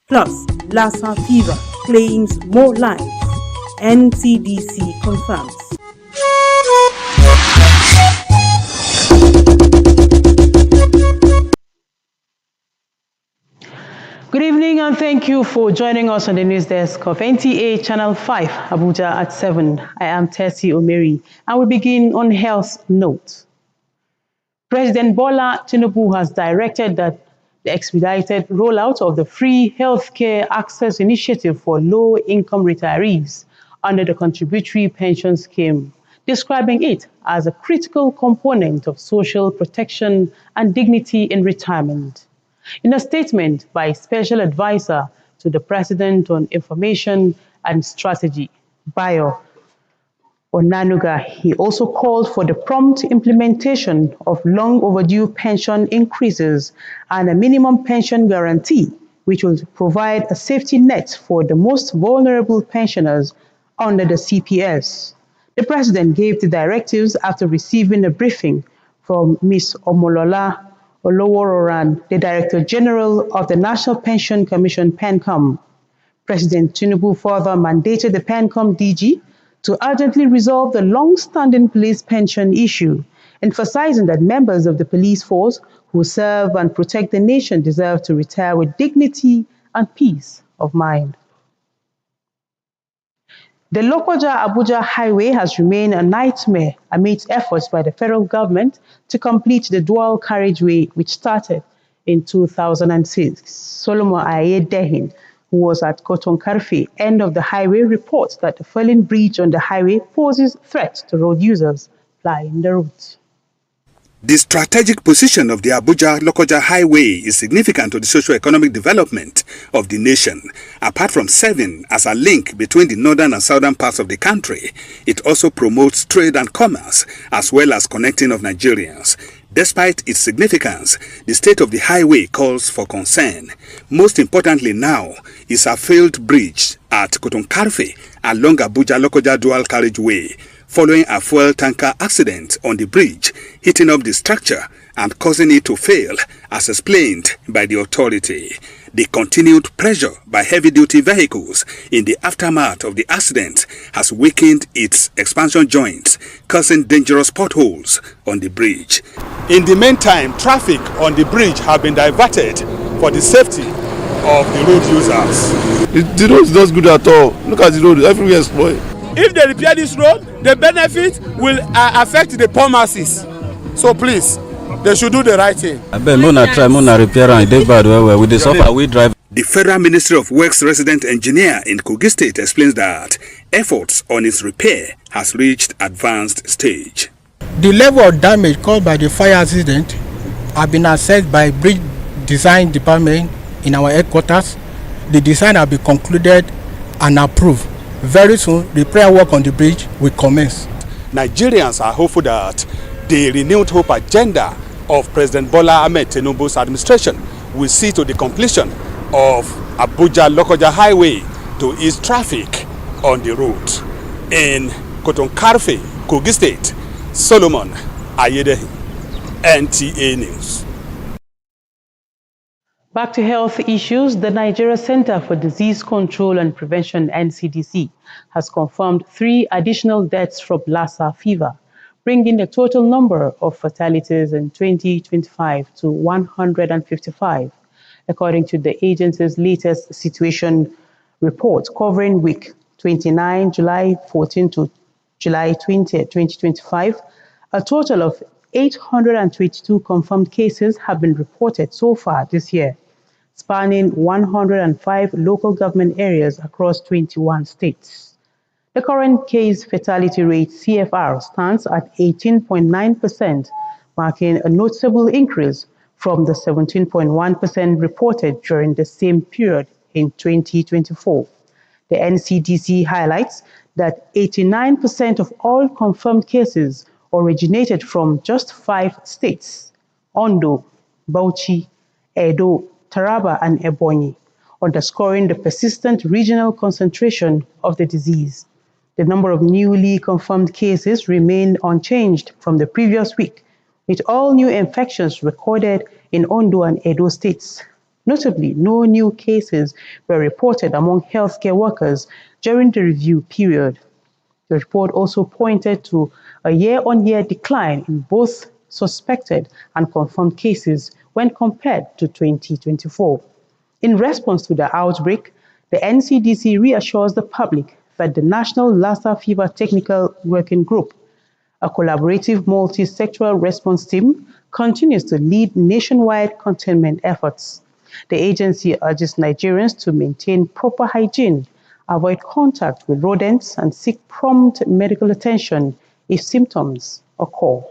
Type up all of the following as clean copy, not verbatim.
Plus, Lassa fever claims more lives. NCDC confirms. Good evening and thank you for joining us on the news desk of NTA Channel 5, Abuja at 7. I am Tessie Omeri and we begin on health note. President Bola Tinubu has directed that the expedited rollout of the free healthcare access initiative for low-income retirees under the contributory pension scheme, describing it as a critical component of social protection and dignity in retirement. In a statement by Special Advisor to the President on Information and Strategy, Bayo Onanuga, he also called for the prompt implementation of long overdue pension increases and a minimum pension guarantee, which will provide a safety net for the most vulnerable pensioners under the CPS. The President gave the directives after receiving a briefing from Ms. Omolola Olowororan, the Director General of the National Pension Commission, PENCOM. President Tinubu further mandated the PENCOM DG to urgently resolve the long-standing police pension issue, emphasizing that members of the police force who serve and protect the nation deserve to retire with dignity and peace of mind. The Lokoja-Abuja highway has remained a nightmare amidst efforts by the federal government to complete the dual carriageway, which started in 2006. Solomon Ayedehin, who was at Koton-Karfe, end of the highway, reports that the falling bridge on the highway poses threats to road users plying the route. The strategic position of the Abuja-Lokoja Highway is significant to the socio-economic development of the nation. Apart from serving as a link between the northern and southern parts of the country, it also promotes trade and commerce, as well as connecting of Nigerians. Despite its significance, the state of the highway calls for concern. Most importantly now is a failed bridge at Koton-Karfe along Abuja-Lokoja dual carriageway, following a fuel tanker accident on the bridge, hitting up the structure and causing it to fail, as explained by the authority. The continued pressure by heavy-duty vehicles in the aftermath of the accident has weakened its expansion joints, causing dangerous potholes on the bridge. In the meantime, traffic on the bridge have been diverted for the safety of the road users. The road is not good at all. Look at the road, everywhere is spoiled. If they repair this road, the benefit will affect the poor masses. So please, they should do the right thing. I bet Mona try, Mona repair and they bad well with the suffer we drive. The Federal Ministry of Works resident engineer in Kogi State explains that efforts on its repair has reached advanced stage. The level of damage caused by the fire accident have been assessed by Bridge Design Department in our headquarters. The design has been concluded and approved. Very soon, repair work on the bridge will commence. Nigerians are hopeful that the renewed hope agenda of President Bola Ahmed Tinubu's administration will see to the completion of Abuja-Lokoja Highway to ease traffic on the route. In Koton-Karfe, Kogi State, Solomon Ayedehin, NTA News. Back to health issues, the Nigeria Center for Disease Control and Prevention, NCDC, has confirmed 3 additional deaths from Lassa fever, bringing the total number of fatalities in 2025 to 155, according to the agency's latest situation report covering week 29, July 14 to July 20, 2025. A total of 822 confirmed cases have been reported so far this year, spanning 105 local government areas across 21 states. The current case fatality rate, CFR, stands at 18.9%, marking a noticeable increase from the 17.1% reported during the same period in 2024. The NCDC highlights that 89% of all confirmed cases originated from just 5 states: Ondo, Bauchi, Edo, Taraba, and Ebonyi, underscoring the persistent regional concentration of the disease. The number of newly confirmed cases remained unchanged from the previous week, with all new infections recorded in Ondo and Edo states. Notably, no new cases were reported among healthcare workers during the review period. The report also pointed to a year-on-year decline in both suspected and confirmed cases when compared to 2024. In response to the outbreak, the NCDC reassures the public that the National Lassa Fever Technical Working Group, a collaborative multi-sectoral response team, continues to lead nationwide containment efforts. The agency urges Nigerians to maintain proper hygiene, avoid contact with rodents, and seek prompt medical attention if symptoms occur.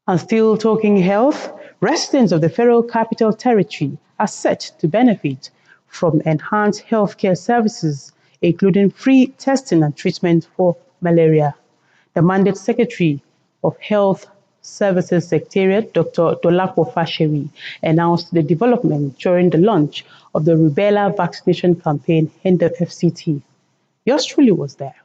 And still talking health, residents of the Federal Capital Territory are set to benefit from enhanced healthcare services, including free testing and treatment for malaria. The Mandate Secretary of Health Services Secretariat, Dr. Dolapo Fashewi, announced the development during the launch of the rubella vaccination campaign in the FCT. Yours truly was there.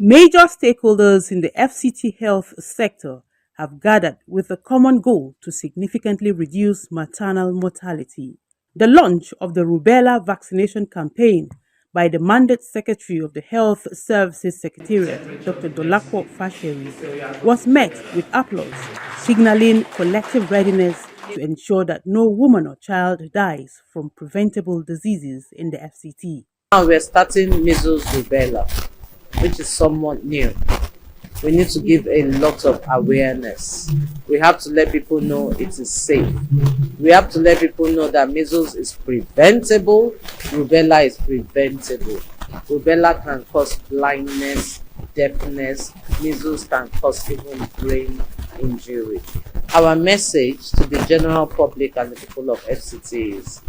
Major stakeholders in the FCT health sector have gathered with a common goal to significantly reduce maternal mortality. The launch of the rubella vaccination campaign by the Mandate Secretary of the Health Services Secretariat, Dr. Dolapo Fashewi, was met with applause, signaling collective readiness to ensure that no woman or child dies from preventable diseases in the FCT. Now we're starting measles rubella, which is somewhat new. We need to give a lot of awareness. We have to let people know it is safe. We have to let people know that measles is preventable, rubella is preventable. Rubella can cause blindness, deafness, measles can cause even brain injury. Our message to the general public and the people of FCT is,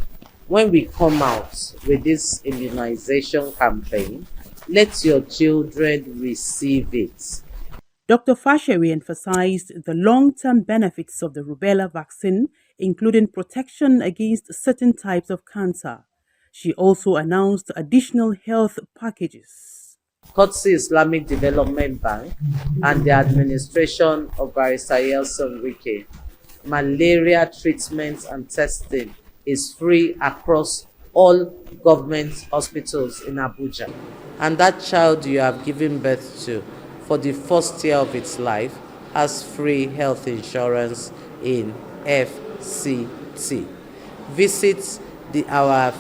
when we come out with this immunization campaign, let your children receive it. Dr. Fashewi emphasized the long-term benefits of the rubella vaccine, including protection against certain types of cancer. She also announced additional health packages. Courtesy Islamic Development Bank and the administration of Barrister Yelson Wike, malaria treatment and testing is free across all government hospitals in Abuja. And that child you have given birth to for the first year of its life has free health insurance in FCT. Visit our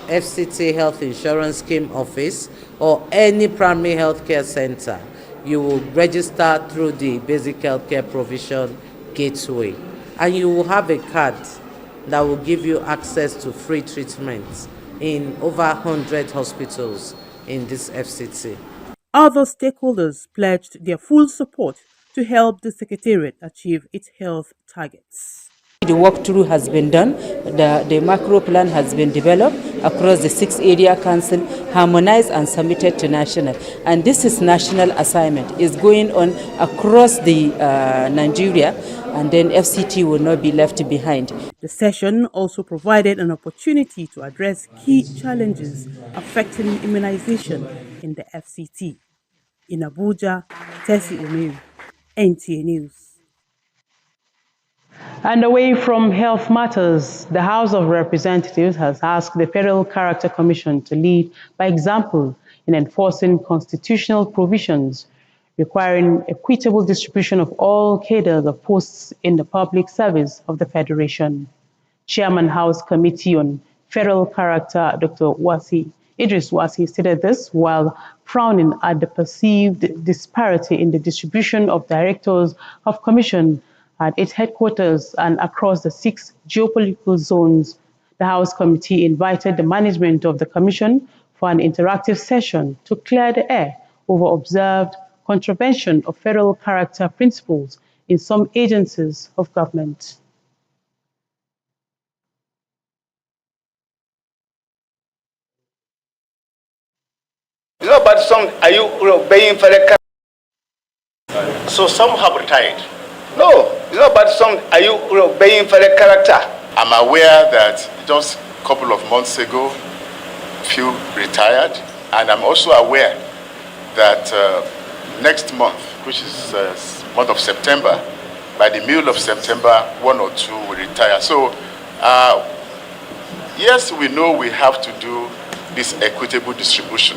FCT Health Insurance Scheme office or any primary health care center. You will register through the Basic Healthcare Provision Gateway, and you will have a card that will give you access to free treatment in over 100 hospitals in this FCT. Other stakeholders pledged their full support to help the Secretariat achieve its health targets. The walkthrough has been done, the macro plan has been developed across the 6-area council, harmonized and submitted to national. And this is national assignment. It's going on across the Nigeria, and then FCT will not be left behind. The session also provided an opportunity to address key challenges affecting immunization in the FCT. In Abuja, Tessie Omiri, NTA News. And away from health matters, the House of Representatives has asked the Federal Character Commission to lead by example in enforcing constitutional provisions requiring equitable distribution of all cadres of posts in the public service of the Federation. Chairman House Committee on Federal Character, Dr. Idris Wasi, stated this while frowning at the perceived disparity in the distribution of directors of commission at its headquarters and across the 6 geopolitical zones. The House Committee invited the management of the Commission for an interactive session to clear the air over observed contravention of federal character principles in some agencies of government. It's not about some, are you obeying federal character? So some have retired. No, it's not about some, are you obeying federal character? I'm aware that just a couple of months ago, few retired, and I'm also aware that next month, which is month of September, by the middle of September, 1 or 2 will retire. So, yes, we know we have to do this equitable distribution.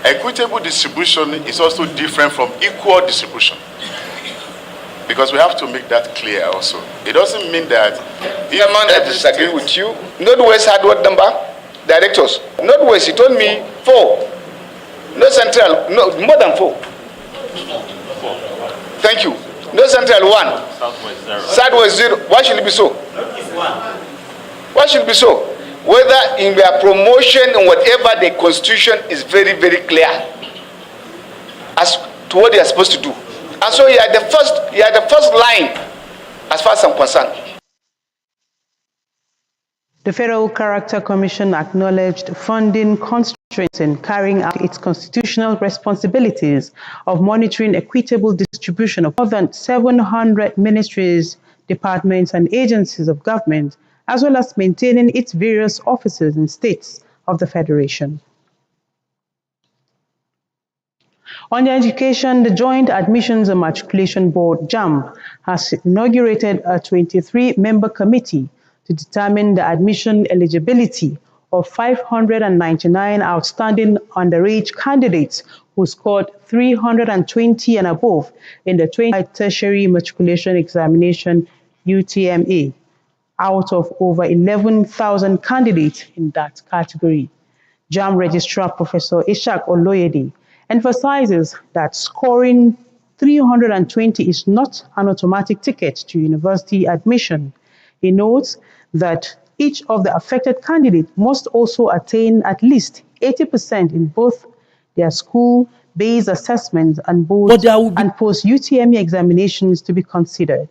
Equitable distribution is also different from equal distribution, because we have to make that clear also. It doesn't mean that... I disagree with you. Northwest had what number? Directors. Northwest, he told me 4. North Central, no, more than 4. Thank you. North Central 1. Southwest 0. Why should it be so? Why should it be so? Whether in their promotion and whatever, the constitution is very, very clear as to what they are supposed to do. And so you are the first line as far as I'm concerned. The Federal Character Commission acknowledged funding constraints in carrying out its constitutional responsibilities of monitoring equitable distribution of more than 700 ministries, departments, and agencies of government, as well as maintaining its various offices in states of the Federation. On education, the Joint Admissions and Matriculation Board, JAMB, has inaugurated a 23-member committee to determine the admission eligibility of 599 outstanding underage candidates who scored 320 and above in the 20 Tertiary Matriculation Examination (UTME), out of over 11,000 candidates in that category. JAMB Registrar Professor Ishak Oloyede emphasizes that scoring 320 is not an automatic ticket to university admission. He notes that each of the affected candidates must also attain at least 80% in both their school-based assessments and post-UTME examinations to be considered.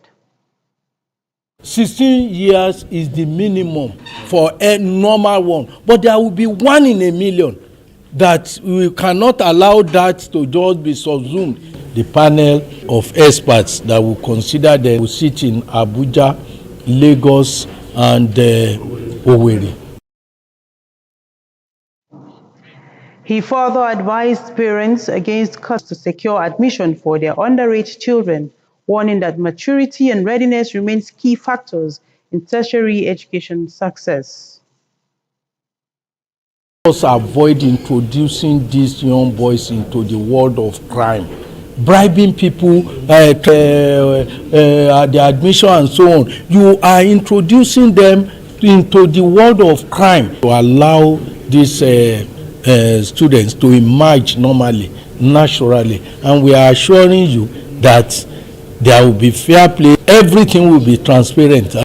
16 years is the minimum for a normal one, but there will be 1 in a million that we cannot allow that to just be subsumed. The panel of experts that will consider them will sit in Abuja, Lagos, and Owerri. He further advised parents against costs to secure admission for their underage children, warning that maturity and readiness remains key factors in tertiary education success. Let us avoid introducing these young boys into the world of crime, bribing people at the admission and so on. You are introducing them into the world of crime to allow these students to emerge normally, naturally, and we are assuring you that there will be fair play, everything will be transparent.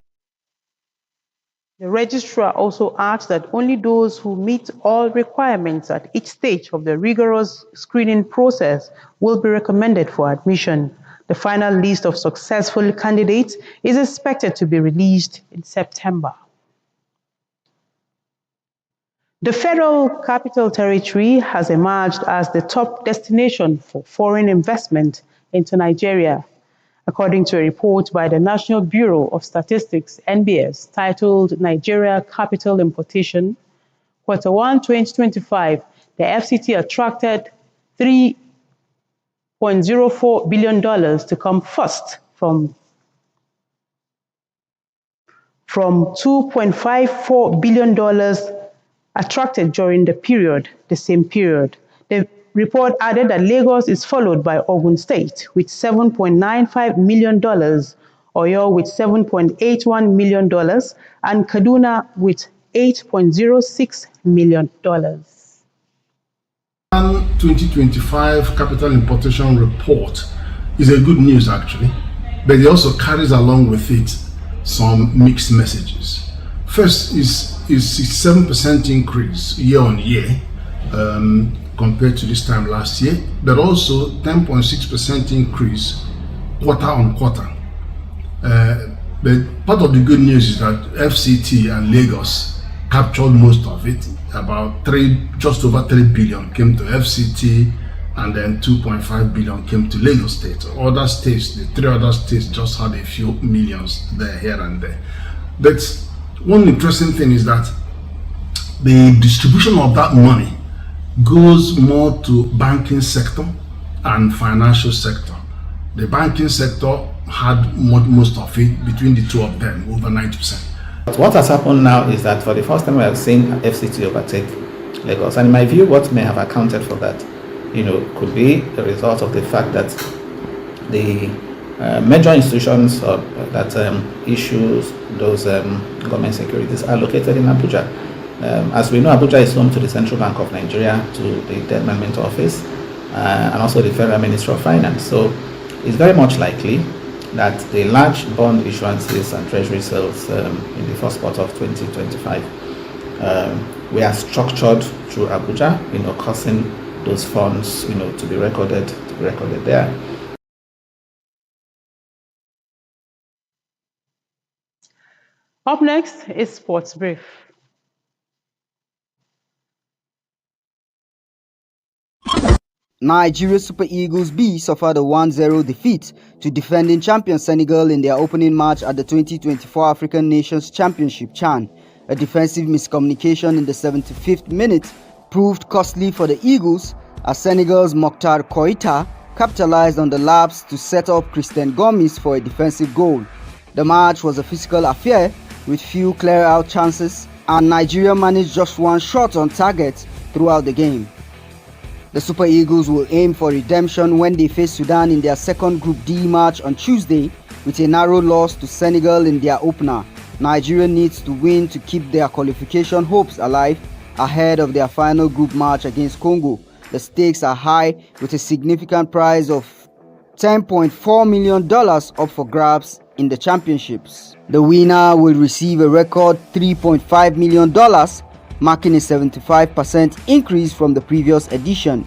The registrar also adds that only those who meet all requirements at each stage of the rigorous screening process will be recommended for admission. The final list of successful candidates is expected to be released in September. The Federal Capital Territory has emerged as the top destination for foreign investment into Nigeria, according to a report by the National Bureau of Statistics, NBS, titled Nigeria Capital Importation. Q1 2025, the FCT attracted $3.04 billion to come first from $2.54 billion attracted during the same period. The report added that Lagos is followed by Ogun State with $7.95 million, Oyo with $7.81 million, and Kaduna with $8.06 million. 2025 capital importation report is a good news actually, but it also carries along with it some mixed messages. First is 7% increase year on year compared to this time last year, but also 10.6% increase quarter on quarter. But part of the good news is that FCT and Lagos captured most of it. About just over 3 billion came to FCT, and then 2.5 billion came to Lagos State. Other states, the 3 other states, just had a few millions there, here and there. But one interesting thing is that the distribution of that money goes more to banking sector and financial sector. The banking sector had most of it between the two of them, over 90%. But what has happened now is that for the first time we have seen FCT overtake Lagos. And in my view, what may have accounted for that, could be the result of the fact that the major institutions that issues those government securities are located in Abuja. As we know, Abuja is home to the Central Bank of Nigeria, to the Debt Management Office, and also the Federal Ministry of Finance. So it's very much likely that the large bond issuances and treasury sales in the first quarter of 2025 were structured through Abuja, causing those funds, to be recorded there. Up next is Sports Brief. Nigeria Super Eagles B suffered a 1-0 defeat to defending champion Senegal in their opening match at the 2024 African Nations Championship CHAN. A defensive miscommunication in the 75th minute proved costly for the Eagles as Senegal's Mokhtar Koita capitalized on the lapse to set up Christian Gomis for a defensive goal. The match was a physical affair with few clear-out chances, and Nigeria managed just one shot on target throughout the game. The Super Eagles will aim for redemption when they face Sudan in their second Group D match on Tuesday with a narrow loss to Senegal in their opener. Nigeria needs to win to keep their qualification hopes alive ahead of their final group match against Congo. The stakes are high with a significant prize of $10.4 million up for grabs in the championships. The winner will receive a record $3.5 million, marking a 75% increase from the previous edition.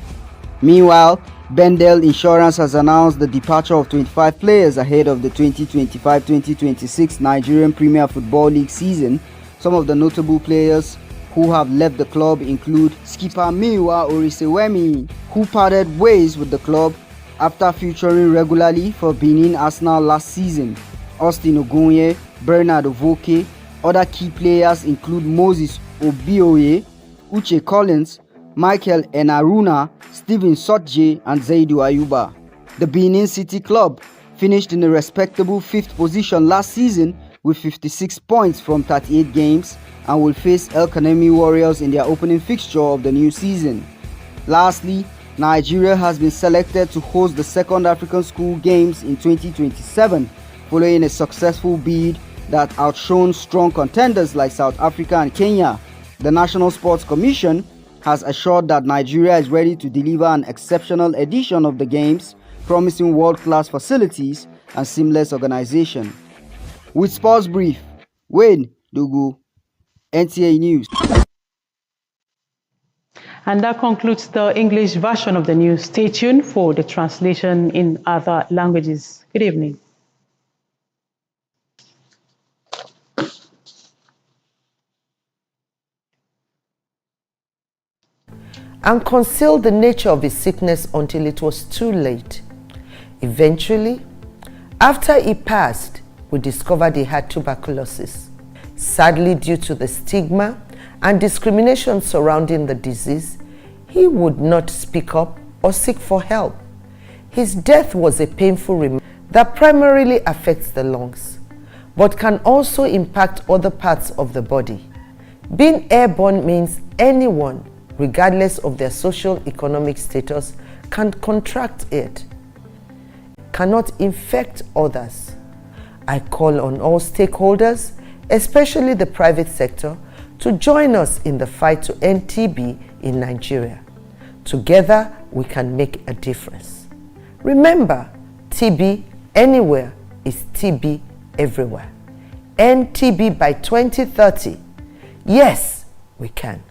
Meanwhile, Bendel Insurance has announced the departure of 25 players ahead of the 2025-2026 Nigerian Premier Football League season. Some of the notable players who have left the club include skipper Miwa Orisewemi, who parted ways with the club after featuring regularly for Benin Arsenal last season. Austin Ogunye, Bernard Ovoke. Other key players include Moses Obioye, Uche Collins, Michael Enaruna, Stephen Sotje and Zaidu Ayuba. The Benin City club finished in a respectable 5th position last season with 56 points from 38 games and will face El Kanemi Warriors in their opening fixture of the new season. Lastly, Nigeria has been selected to host the second African School Games in 2027 following a successful bid that outshone strong contenders like South Africa and Kenya. The National Sports Commission has assured that Nigeria is ready to deliver an exceptional edition of the Games, promising world-class facilities and seamless organization. With Sports Brief, Wayne Dugu, NTA News. And that concludes the English version of the news. Stay tuned for the translation in other languages. Good evening. And concealed the nature of his sickness until it was too late. Eventually, after he passed, we discovered he had tuberculosis. Sadly, due to the stigma and discrimination surrounding the disease, he would not speak up or seek for help. His death was a painful reminder that primarily affects the lungs, but can also impact other parts of the body. Being airborne means anyone, regardless of their socio-economic status, can contract it, cannot infect others. I call on all stakeholders, especially the private sector, to join us in the fight to end TB in Nigeria. Together, we can make a difference. Remember, TB anywhere is TB everywhere. End TB by 2030. Yes, we can.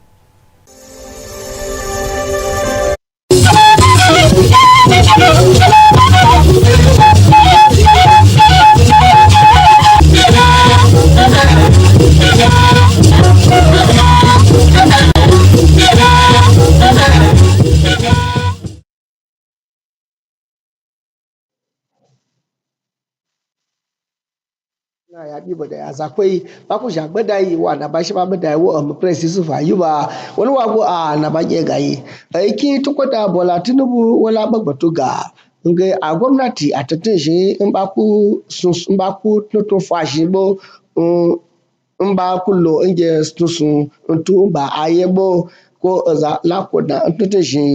Ya dibo da azakwai ba ku shagbe da yi wa na ba shi ba da wo am press su fa yi ba wani wa go a na ba ke gayi ki tuko da bola tinubu wala bagbato ga nge a gwamnati a tattashi in ba ku tuntun fashi bo in ba ku lo inge tusun tu ba a yi bo ko za la ko da tattashi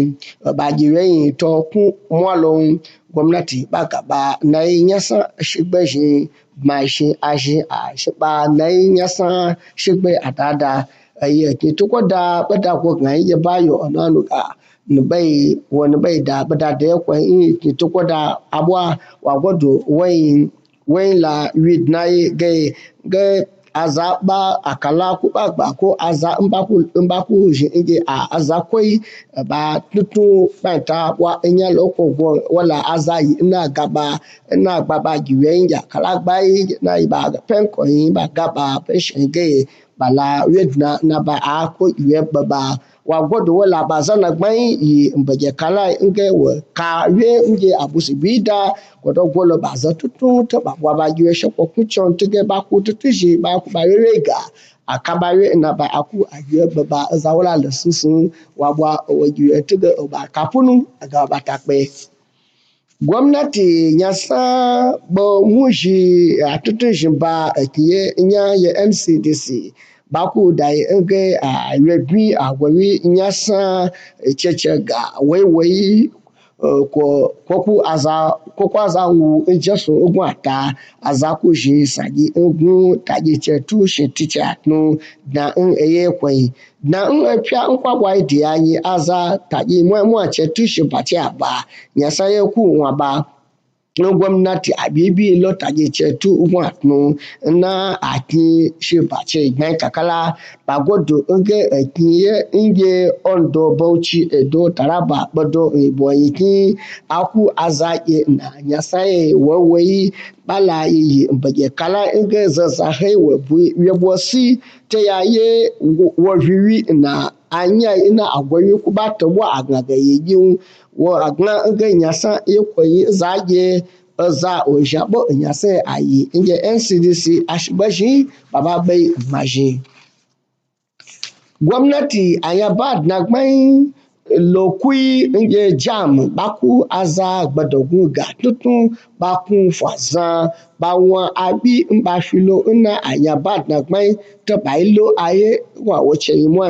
ba jiyoyin to ku mwalon gwamnati ba ka ba na yi nyasa shigbe shi mai shi a shi a shi ba na yi nyasa shigbe a tada ayi ki tuko da bada ko ga yi ba yo onanu ka ni bai wani bai da bada da ya kwan ki tuko da abwa wa godo wayin la wid na yi ga aza ba akala ku ba ko aza in ba ku shi inge a aza koi ba tutu banta wa inya loko go wala aza yi ina gaba giwe inja kala bai na ba penko yin ba gaba peshin ge bala wedna na ba a ko iwe baba wa godo wala ba zana gbai yi mbaje kala inge wa ka we inge abusi bida godo golo ba za tutu ta ba wa ba giwe shako kuchon tige ba ku tutuji ba ku ba rega akabawe na ba aku agiwe baba za wala da susun wa ba wa giwe tige ba kapunu ga ba takbe gwamnati ya sa ba mushi a tutun ba kiye nya ya NCDC ba ku da inge a yebi a gwawi ya sa cece ga waiwai ko aza wu injesu ogun ata aza ku shi sagi ogun taji chetu shi ticha nu na eye kwai na epia nkwagwa idi anyi aza taji mu chetu shi bachi aba nyasa ye ku nwa ba na gwamnati abibi lotaje cetu umatnu na aki shibace gban kakala bagodo nge ekinye nge ondo bauchi edo taraba bodo iboyiki aku azaye na nyasaye wawai bala yi mbage kala nge zazahe webosi te yaye wowiwi na anya ina agwari ku ba ta wa agaga yin wo agna nga nyasa ekoyi zage za o jabo nyasa ayi nge NCDC ashbashi baba bai maji gwamnati ayabad na gban lokui nge jam baku aza gbadogun ga tutun baku fazan bawon abi mba filo na ayabad na gban to bailo aye wa woche imo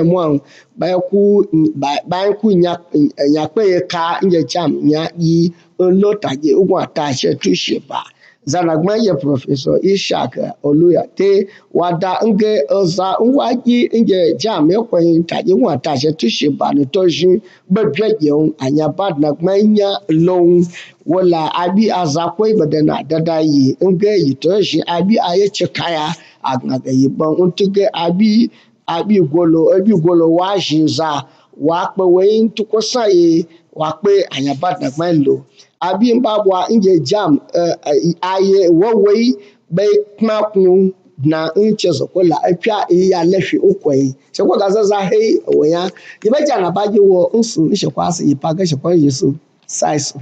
baku nya pe ka nge jam nya yi lotaje ugun atache tushiba zanagman ye professor Ishak Oluyate wada nge oza nwaji nge jam ekwen taje wọn ataje tushiba ni tojin bebye yeun anyabad nagman nya long wala abi azakwe badana dada yi nge yi tojin abi aye chekaya agnaga yi bon untige abi golo wa jinza wa pe wein tukosa ye wa pe anyabad nagman lo abi mbabwa nge jam aye wowei be kmakun na nchezo kola epia ya lefi okwai se kwa gazaza hei oya ibeja na baji wo nsu ishekwasi ipaga shekwa yesu saiso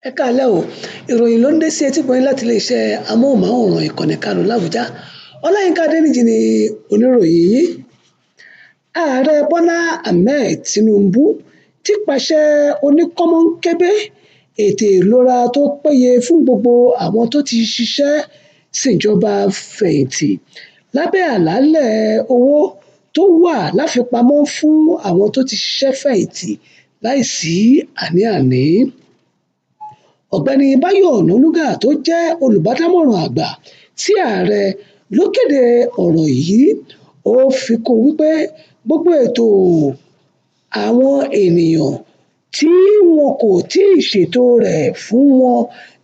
ẹ káalẹ́ o ìròyìn ló ń dé sí etí gbọ̀nyìn láti iléeṣẹ́ amóhùnmáwòrán ìkànnì karùn-ún làbújá ọláyínká adéníjì ni oníròyìn yìí ààrẹ bọ́lá ahmed tinubu ti pàṣẹ oníkọ́mọ́nkébé ètò ìlera tó péye fún gbogbo àwọn tó ti ṣiṣẹ́ síjọba fẹ̀yìntì lábẹ́ àlàálẹ̀ owó tó wà láfipamọ́ fún àwọn tó ti ṣiṣẹ́ fẹ̀yìntì láìsí àní-àní ọ̀gbẹ́ni báyọ̀ ọ̀nànúgà tó jẹ́ olùbádámọ̀ràn àgbà sí ààrẹ ló kéde ọ̀rọ̀ yìí ó fi kún wípé gbogbo ètò àwọn ènìyàn tí wọn kò tí ì ṣètò rẹ̀ fún wọn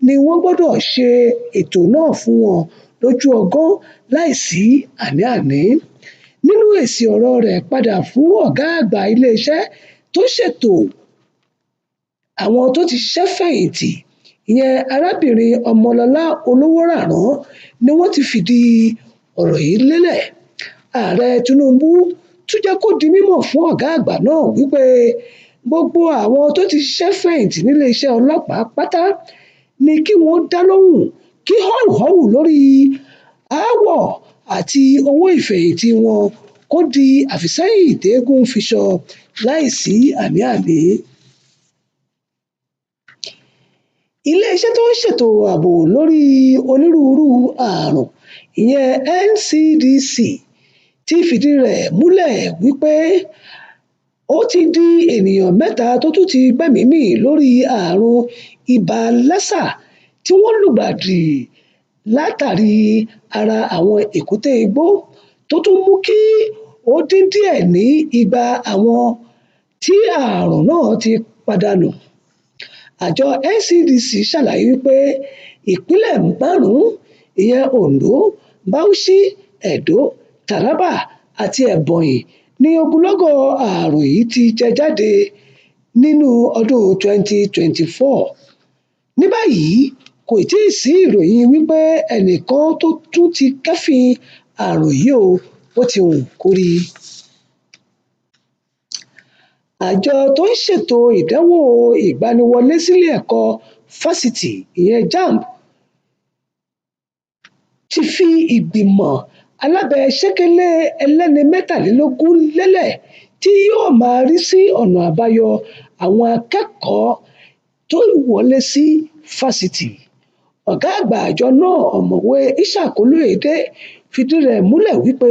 ni wọ́n gbọ́dọ̀ ṣe ètò náà fún wọn lójú ọgán láìsí àní-àní nínú èsì ọ̀rọ̀ rẹ̀ padà fún ọ̀gá àgbà iléeṣẹ́ tó ṣètò àwọn tó ti ṣiṣẹ́ fẹ̀yìntì ìyẹn arábìnrin Ọmọlọ́lá Olówóràrán ni wọ́n ti fìdí ọ̀rọ̀ yìí lélẹ̀. Ààrẹ Tinubu tún jẹ́ kó di mímọ̀ fún ọ̀gá àgbà náà wípé gbogbo àwọn tó ti ṣiṣẹ́ fẹ̀yìntì nílé iṣẹ́ ọlọ́pàá pátá ni kí wọ́n dá lóhùn kí họ́wùhọ́wù lórí aáwọ̀ àti owó ìfẹ̀yìntì wọn kó di àfìsẹ́yìn tẹ́ẹ́gùn fiṣọ láìsí àní-àní. Ilé-iṣẹ́ tó ń ṣètò ààbò lórí onírúurú àrùn ìyẹn NCDC ti fìdí rẹ̀ múlẹ̀ wípé ó ti di ènìyàn 3 tó tún ti gbẹ́mìí mì lórí àrùn ibà lásà tí wọ́n lùgbàdì látàrí ara àwọn èkúté igbó tó tún mú kí ó dín díẹ̀ ní igba àwọn tí àrùn náà ti pàdánù. Àjọ NCDC ṣàlàyé wípé ìpínlẹ̀ 5 ìyẹn Ondo, Bauchi, Edo, Taraba àti Ebonyi ní ogunlọ́gọ̀ àrùn yìí ti jẹ jáde nínú ọdún 2024. Ní báyìí kò tíì sí ìròyìn wípé ẹnìkan tó tún ti kẹ́fìn àrùn yìí o, bó ti wù kó rí. Àjọ tó ń ṣètò ìdánwò ìgbaniwọlé sílé ẹ̀kọ́ fásitì ìyẹn JAMB ti fi ìgbìmọ̀ alábẹ́sẹ́kẹ́lé ẹlẹ́ni 23 lélẹ̀ tí yóò máa rí sí ọ̀nà àbáyọ àwọn akẹ́kọ̀ọ́ tó wọlé sí fásitì. Ọ̀gá àgbà àjọ náà ọ̀mọ̀wé Ishaq Olóyèdé fìdí rẹ̀ múlẹ̀ wípé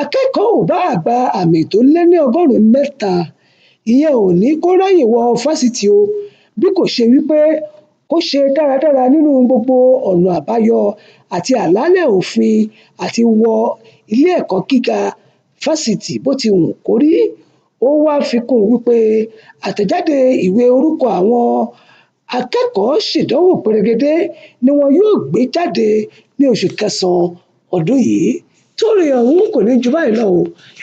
akẹ́kọ̀ọ́ ò bá gba àmì tó lé ní 103 ìyẹn ò ní kó ráyè wọ fásitì o, bí kò ṣe wípé kó ṣe dáradára nínú gbogbo ọ̀nà àbáyọ àti àlàálẹ̀ òfin àti wọ ilé ẹ̀kọ́ gíga fásitì bó ti wù kó rí. Ó wá fi kún wípé àtẹ̀jáde ìwé orúkọ àwọn akẹ́kọ̀ọ́ ṣèdánwò pérégedé ni wọn yóò gbé jáde ní oṣù kẹsàn-án ọdún yìí. Torí ọ̀hún kò ní ju báyìí lọ o.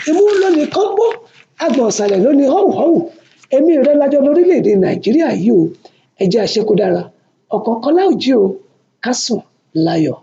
Imú lónìí kọ́ńbó, agbọ̀n ọ̀sàlẹ̀ lónìí họ́wùhọ́wù. Èmi rẹ̀ lájọ lórílẹ̀‐èdè Nàìjíríà yìí o. Ẹ jẹ́ àṣekúdára ọ̀kọ̀ọ̀kan láòjí o, ká sùn láyọ̀.